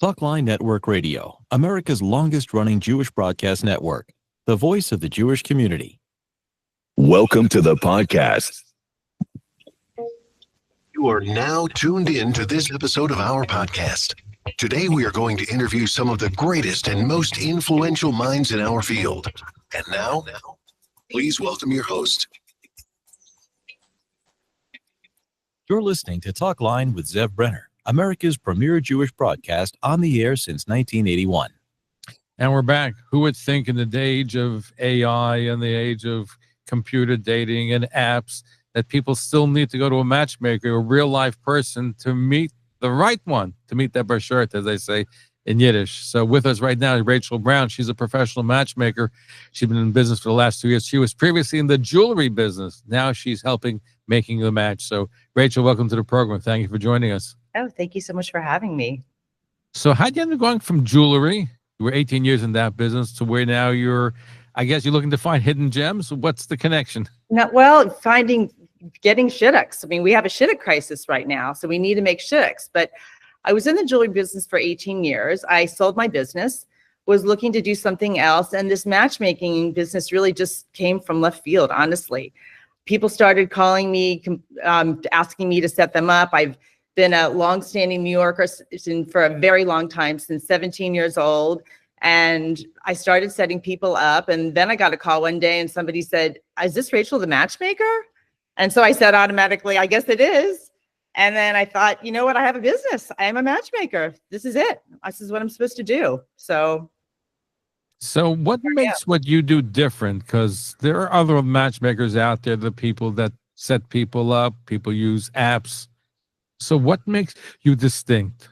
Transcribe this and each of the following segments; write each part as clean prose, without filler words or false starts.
Talkline Network Radio, America's longest-running Jewish broadcast network, the voice of the Jewish community. Welcome to the podcast. You are now tuned in to this episode of our podcast. Today, we are going to interview some of the greatest and most influential minds in our field. And now, please welcome your host. You're listening to Talkline with Zev Brenner, America's premier Jewish broadcast on the air since 1981. And we're back. Who would think in the age of AI and the age of computer dating and apps that people still need to go to a matchmaker, a real life person, to meet the right one, to meet that Bashert, as they say in Yiddish. So with us right now is Rachel Brown. She's a professional matchmaker. She's been in business for the last 2 years. She was previously in the jewelry business. Now she's helping making the match. So Rachel, welcome to the program. Thank you for joining us. Oh, thank you so much for having me. So how'd you end up going from jewelry, you were 18 years in that business, to where now you're looking to find hidden gems? What's the connection? Getting shidduchs. I mean, we have a shidduch crisis right now, so we need to make shidduchs. But I was in the jewelry business for 18 years. I sold my business, was looking to do something else. And this matchmaking business really just came from left field, honestly. People started calling me, asking me to set them up. I've been a longstanding New Yorker for a very long time, since 17 years old. And I started setting people up. And then I got a call one day and somebody said, "Is this Rachel the matchmaker?" And so I said automatically, "I guess it is." And then I thought, you know what? I have a business. I am a matchmaker. This is it. This is what I'm supposed to do. So what makes what you do different? Because there are other matchmakers out there, the people that set people up, people use apps. So what makes you distinct?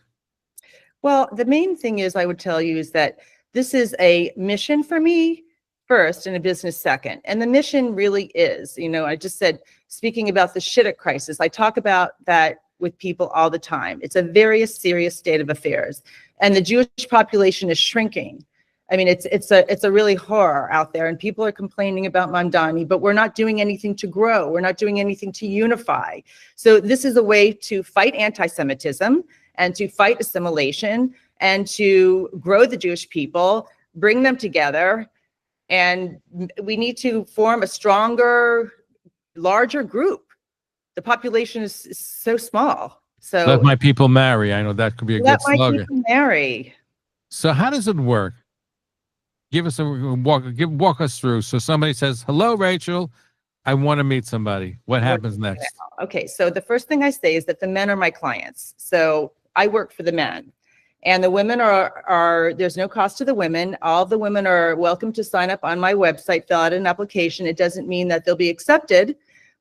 Well, the main thing is, I would tell you, is that this is a mission for me first and a business second. And the mission really is, I just said, speaking about the shidduch crisis, I talk about that with people all the time. It's a very serious state of affairs. And the Jewish population is shrinking. I mean, it's a really horror out there, and people are complaining about Mamdani, but we're not doing anything to grow. We're not doing anything to unify. So this is a way to fight anti-Semitism and to fight assimilation and to grow the Jewish people, bring them together. And we need to form a stronger, larger group. The population is so small. So let my people marry. I know that could be a good slogan. Let my people marry. So how does it work? Give us walk us through. So somebody says, "Hello, Rachel, I want to meet somebody." What happens next? Okay, so the first thing I say is that the men are my clients. So I work for the men. And the women are there's no cost to the women. All the women are welcome to sign up on my website, fill out an application. It doesn't mean that they'll be accepted,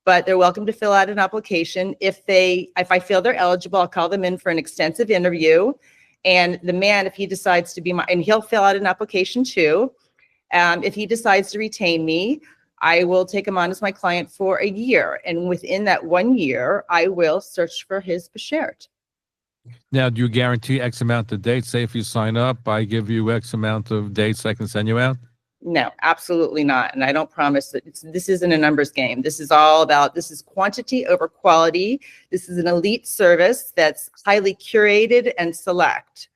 but they're welcome to fill out an application. If I feel they're eligible, I'll call them in for an extensive interview. And the man, if he decides to be and he'll fill out an application too. If he decides to retain me, I will take him on as my client for a year. And within that 1 year, I will search for his Bashert. Now, do you guarantee X amount of dates? Say if you sign up, I give you X amount of dates I can send you out? No, absolutely not. And I don't promise that this isn't a numbers game. This is quantity over quality. This is an elite service that's highly curated and select.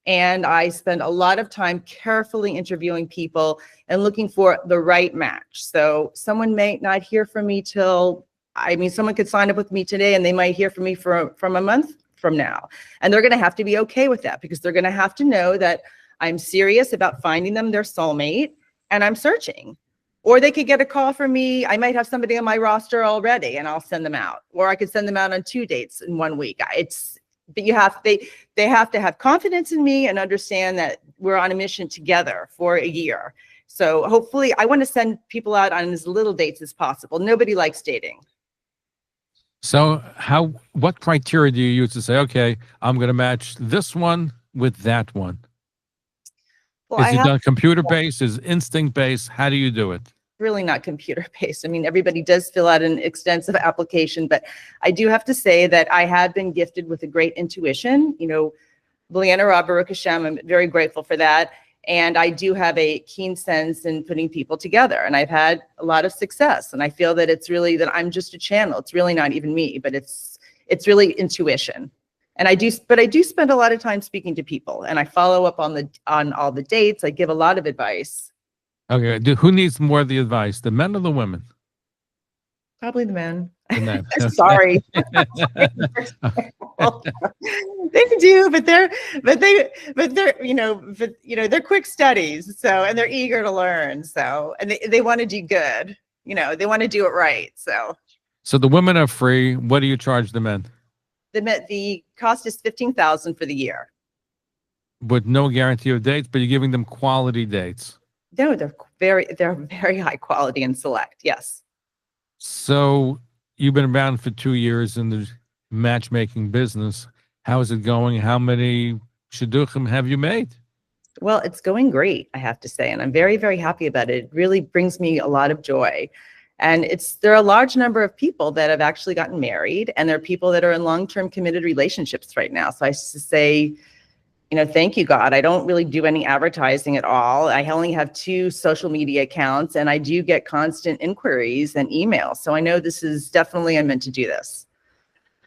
And I spend a lot of time carefully interviewing people and looking for the right match. So someone may not hear from me someone could sign up with me today and they might hear from me from a month from now. And they're going to have to be okay with that, because they're going to have to know that I'm serious about finding them their soulmate and I'm searching. Or they could get a call from me. I might have somebody on my roster already and I'll send them out. Or I could send them out on 2 dates in 1 week. But they have to have confidence in me and understand that we're on a mission together for a year. So hopefully I want to send people out on as little dates as possible. Nobody likes dating. So what criteria do you use to say, okay, I'm going to match this one with that one? Well, is it done computer-based? Is it instinct-based? How do you do it? Really not computer-based. I mean, everybody does fill out an extensive application, but I do have to say that I have been gifted with a great intuition. Baruch Hashem, I'm very grateful for that. And I do have a keen sense in putting people together. And I've had a lot of success. And I feel that it's really that I'm just a channel. It's really not even me, but it's really intuition. And I do spend a lot of time speaking to people, and I follow up on all the dates. I give a lot of advice. Okay. Who needs more of the advice, the men or the women? Probably the men. The men. Sorry. They do, but they're quick studies. So, and they're eager to learn. So, and they want to do good. They want to do it right. So the women are free. What do you charge the men? The cost is $15,000 for the year. With no guarantee of dates, but you're giving them quality dates. No, they're very high quality and select. Yes. So you've been around for 2 years in the matchmaking business. How is it going? How many shidduchim have you made? Well, it's going great, I have to say, and I'm very, very happy about it. It really brings me a lot of joy. And there are a large number of people that have actually gotten married, and there are people that are in long-term committed relationships right now. So I say, thank you, God. I don't really do any advertising at all. I only have 2 social media accounts, and I do get constant inquiries and emails. So I know this is definitely, I'm meant to do this.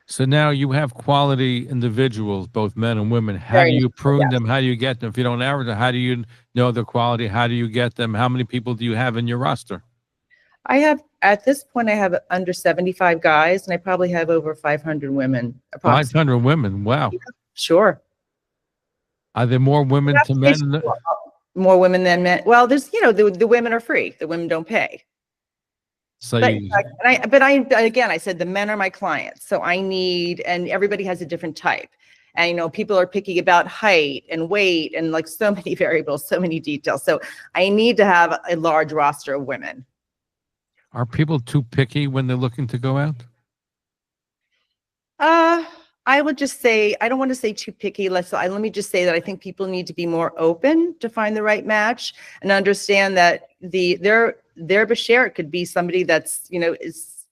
So now you have quality individuals, both men and women. How do you prune them? How do you get them? If you don't advertise, how do you know the quality? How do you get them? How many people do you have in your roster? At this point, I have under 75 guys, and I probably have over 500 women. 500 women. Wow. Yeah, sure. Are there more women to men? More women than men. Well, there's, the women are free. The women don't pay. So again, I said the men are my clients. So and everybody has a different type. And, people are picky about height and weight and like so many variables, so many details. So I need to have a large roster of women. Are people too picky when they're looking to go out? I would just say, I don't want to say too picky. Let me just say that I think people need to be more open to find the right match and understand that their bashert could be somebody that's, is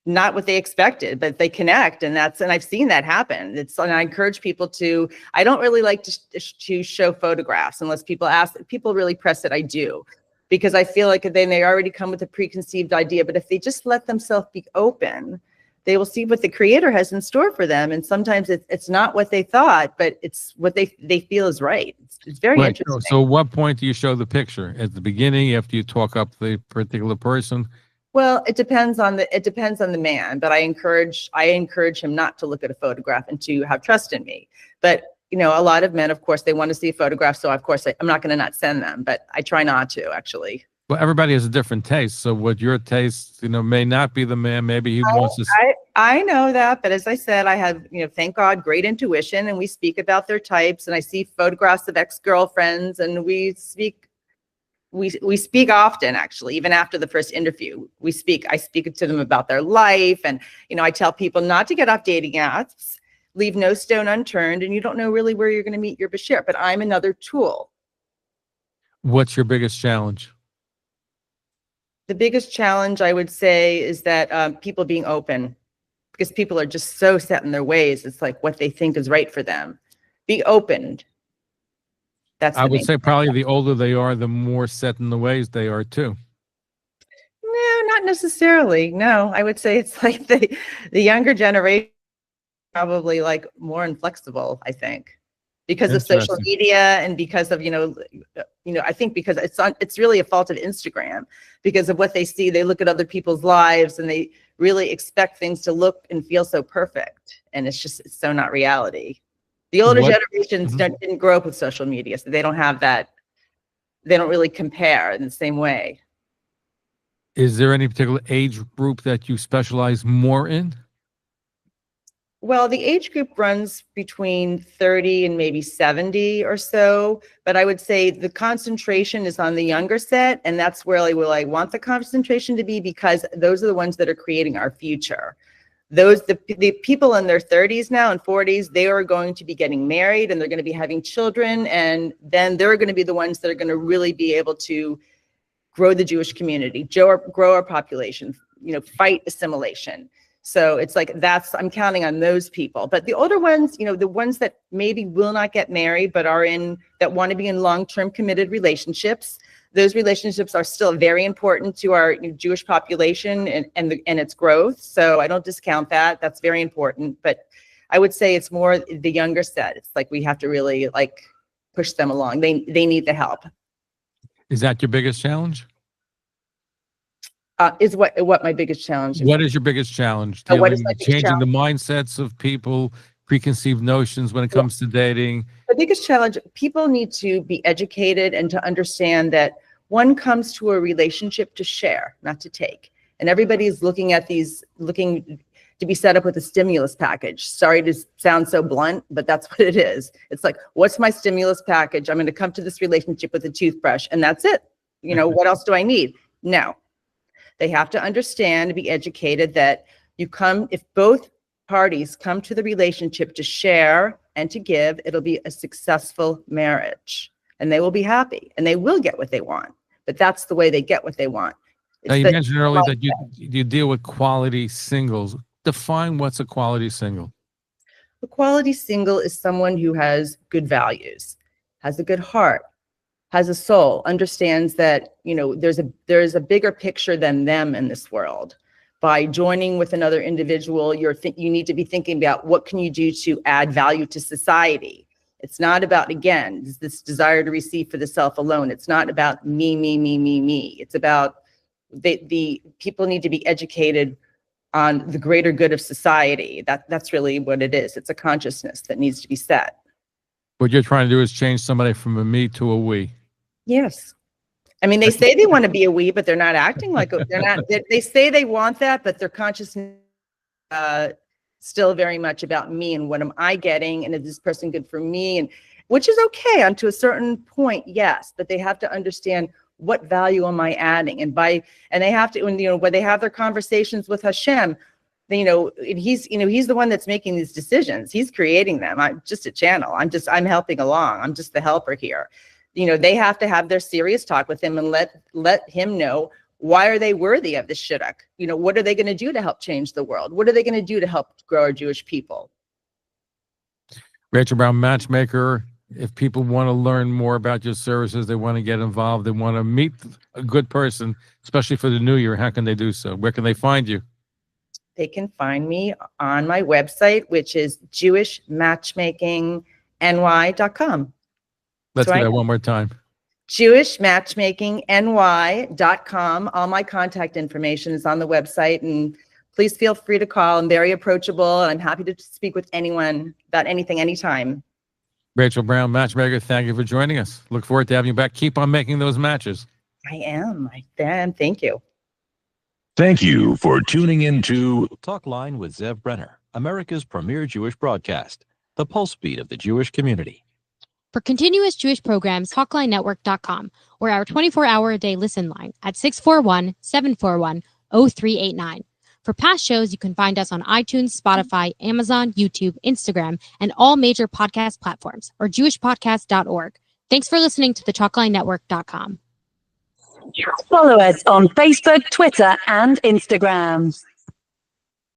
not what they expected, but they connect. And I've seen that happen. And I encourage people I don't really like to show photographs unless people ask. People really press it. I do, because I feel like then they already come with a preconceived idea. But if they just let themselves be open, they will see what the creator has in store for them. And sometimes it's not what they thought, but it's what they feel is right. It's very interesting. So at what point do you show the picture? At the beginning, after you talk up the particular person? Well, it depends on the man, but I encourage him not to look at a photograph and to have trust in me. But a lot of men, of course, they want to see a photograph. So of course I'm not going to not send them, but I try not to actually. Well, everybody has a different taste. So what your taste, may not be the man. Maybe he wants to. I know that, but as I said, I have, thank God, great intuition, and we speak about their types, and I see photographs of ex-girlfriends, and we speak often, actually, even after the first interview. I speak to them about their life, and I tell people not to get off dating apps, leave no stone unturned, and you don't know really where you're going to meet your bashert, but I'm another tool. What's your biggest challenge? The biggest challenge, I would say, is that people being open, because people are just so set in their ways. It's like what they think is right for them. Be opened. I would say probably the older they are, the more set in the ways they are too. No, not necessarily. No, I would say it's like the younger generation probably like more inflexible, I think. Because of social media and because of, I think because it's really a fault of Instagram, because of what they see. They look at other people's lives and they really expect things to look and feel so perfect. And it's so not reality. The older generations didn't grow up with social media, so they don't have that. They don't really compare in the same way. Is there any particular age group that you specialize more in? Well, the age group runs between 30 and maybe 70 or so, but I would say the concentration is on the younger set, and that's where I want the concentration to be, because those are the ones that are creating our future. The people in their 30s now and 40s, they are going to be getting married and they're going to be having children, and then they're going to be the ones that are going to really be able to grow the Jewish community, grow our population, fight assimilation. So it's like I'm counting on those people. But the older ones, the ones that maybe will not get married, but that want to be in long-term committed relationships, those relationships are still very important to our Jewish population and its growth. So I don't discount that. That's very important. But I would say it's more the younger set. It's like we have to really like push them along. They need the help. Is that your biggest challenge? Is what my biggest challenge is. What is your biggest challenge? What is my biggest Changing challenge? the mindsets of people, preconceived notions when it comes to dating. The biggest challenge, people need to be educated and to understand that one comes to a relationship to share, not to take. And everybody's looking to be set up with a stimulus package. Sorry to sound so blunt, but that's what it is. It's like, what's my stimulus package? I'm going to come to this relationship with a toothbrush and that's it. You know, what else do I need? No. They have to understand, be educated that if both parties come to the relationship to share and to give, it'll be a successful marriage and they will be happy and they will get what they want. But that's the way they get what they want. Now, you mentioned earlier that you deal with quality singles. Define what's a quality single. A quality single is someone who has good values, has a good heart, has a soul, understands that, you know, there's a bigger picture than them in this world. By joining with another individual, you need to be thinking about what can you do to add value to society. It's not about, again, this desire to receive for the self alone. It's not about me, me, me, me, me. It's about the people need to be educated on the greater good of society. That's really what it is. It's a consciousness that needs to be set. What you're trying to do is change somebody from a me to a we. Yes. I mean, they say they want to be a we, but they're not acting like they're not. They say they want that, but their consciousness still very much about me and what am I getting, and is this person good for me? And which is okay, and to a certain point, yes, but they have to understand what value am I adding, and they have to, when they have their conversations with Hashem, he's the one that's making these decisions. He's creating them. I'm just a channel. I'm helping along. I'm just the helper here. They have to have their serious talk with him and let him know, why are they worthy of this shidduch? What are they going to do to help change the world? What are they going to do to help grow our Jewish people? Rachel Brown, matchmaker. If people want to learn more about your services, they want to get involved, they want to meet a good person, especially for the new year, how can they do so? Where can they find you? They can find me on my website, which is jewishmatchmakingny.com. Let's do that one more time. jewishmatchmakingny.com. All my contact information is on the website, and please feel free to call. I'm very approachable, and I'm happy to speak with anyone about anything, anytime. Rachel Brown, matchmaker, thank you for joining us. Look forward to having you back. Keep on making those matches. I am. Thank you. Thank you for tuning in to Talkline with Zev Brenner, America's premier Jewish broadcast, the pulse beat of the Jewish community. For continuous Jewish programs, TalklineNetwork.com, or our 24-hour-a-day listen line at 641-741-0389. For past shows, you can find us on iTunes, Spotify, Amazon, YouTube, Instagram, and all major podcast platforms, or jewishpodcast.org. Thanks for listening to the TalklineNetwork.com. Follow us on Facebook, Twitter, and Instagram.